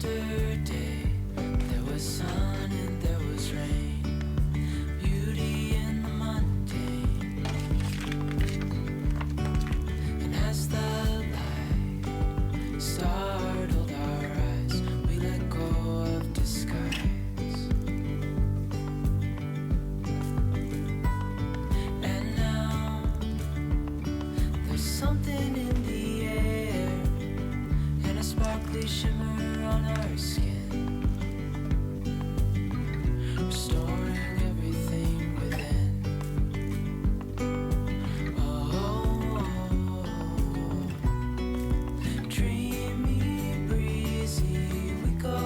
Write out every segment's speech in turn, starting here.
Yesterday there was sun and there was rain, beauty in the mundane. And as the light startled our eyes, we let go of disguise. And now there's something in the air and a sparkly shimmer on our skin, restoring everything within. Oh, dreamy, breezy, we go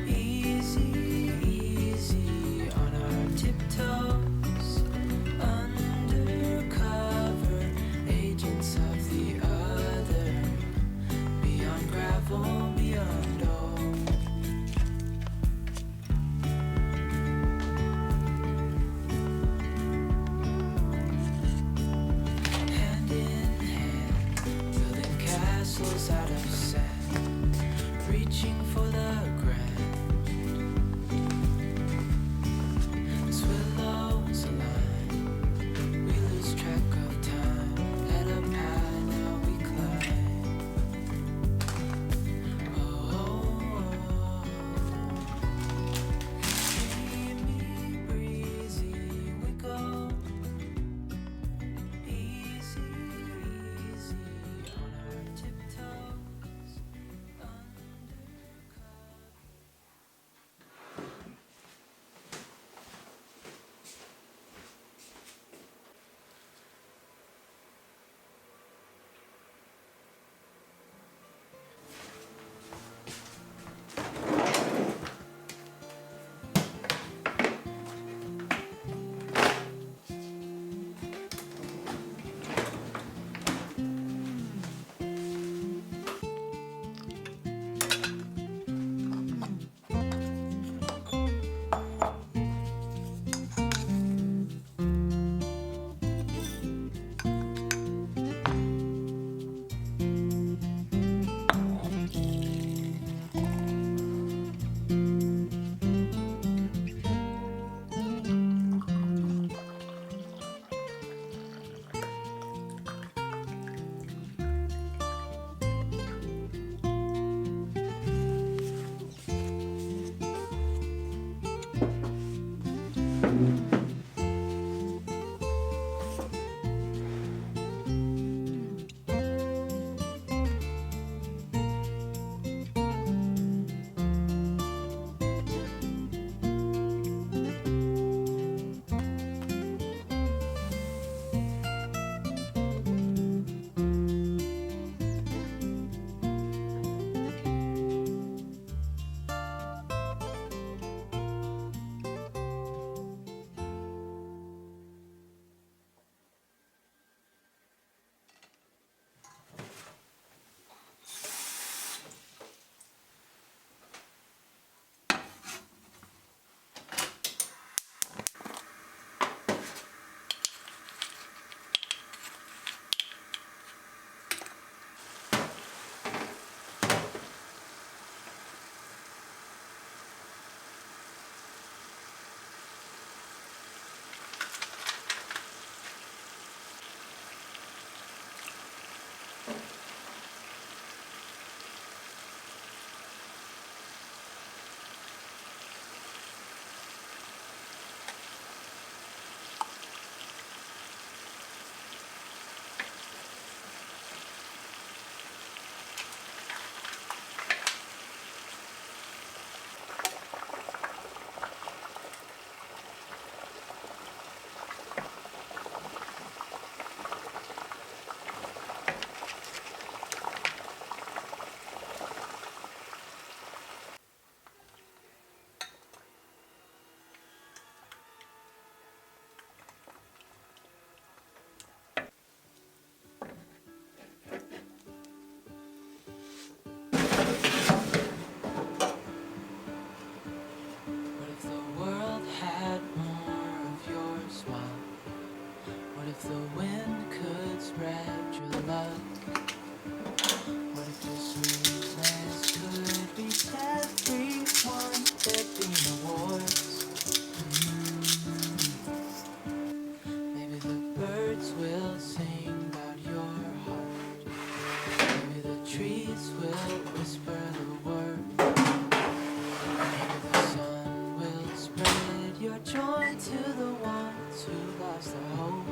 easy, easy on our tiptoes, undercover agents of the other, beyond gravel, beyond all. Hand in hand, building castles out of sand, reaching for the grand. As willows align, we lose track of time. Head up high, now we climb. Dreamy, breezy, we go easy, easy on our tiptoes, undercover. trees will whisper the word. The sun will spread your joy to the ones who lost their hope.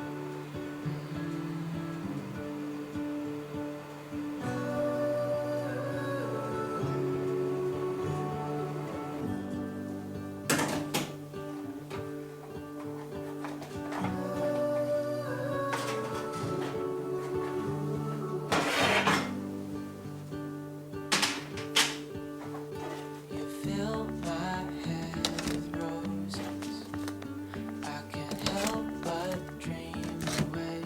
You fill my head with roses. I can't help but dream away.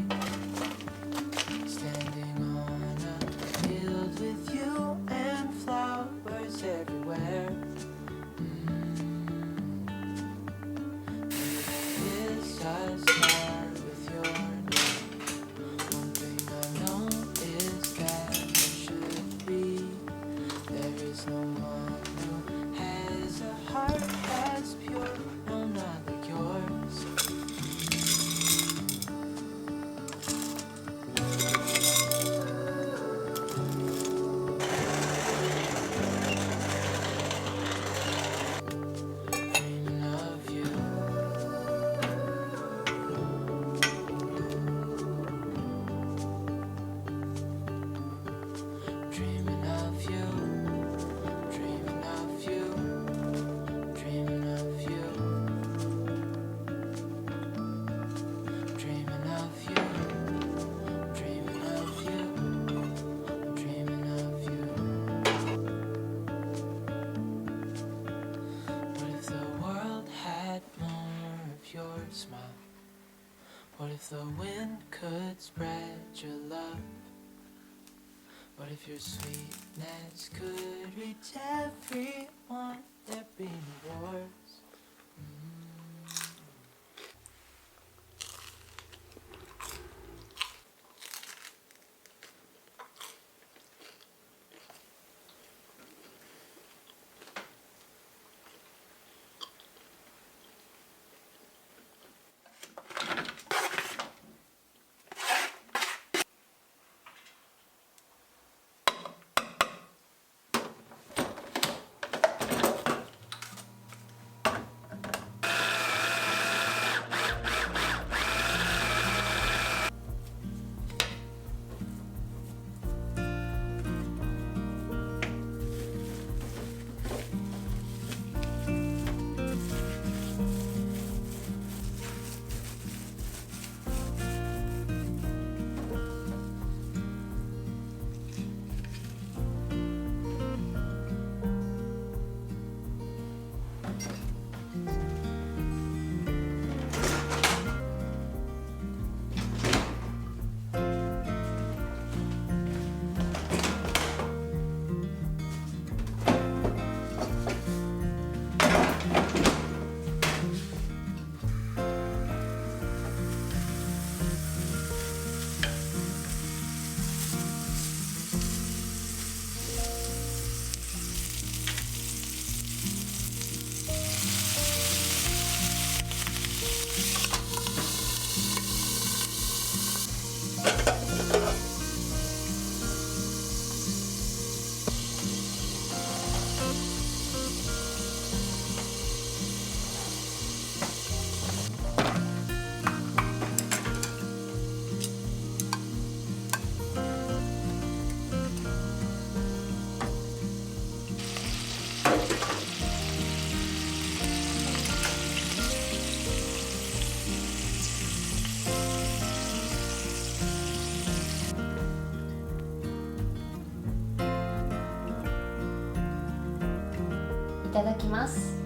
Standing on a field with you and flowers everywhere. Is a star with your name. One thing I know is that there should be. There is no one who has a heart as pure, no, not like yours. Dreaming of you. Dreaming of you. Dreaming of you. Dreaming of you. Dreaming of you. Dreaming of you. Dreaming of you. What if the world had more of your smile? What if the wind could spread your love? What if your sweetness could reach everyone? There'd be no wars.いただきます。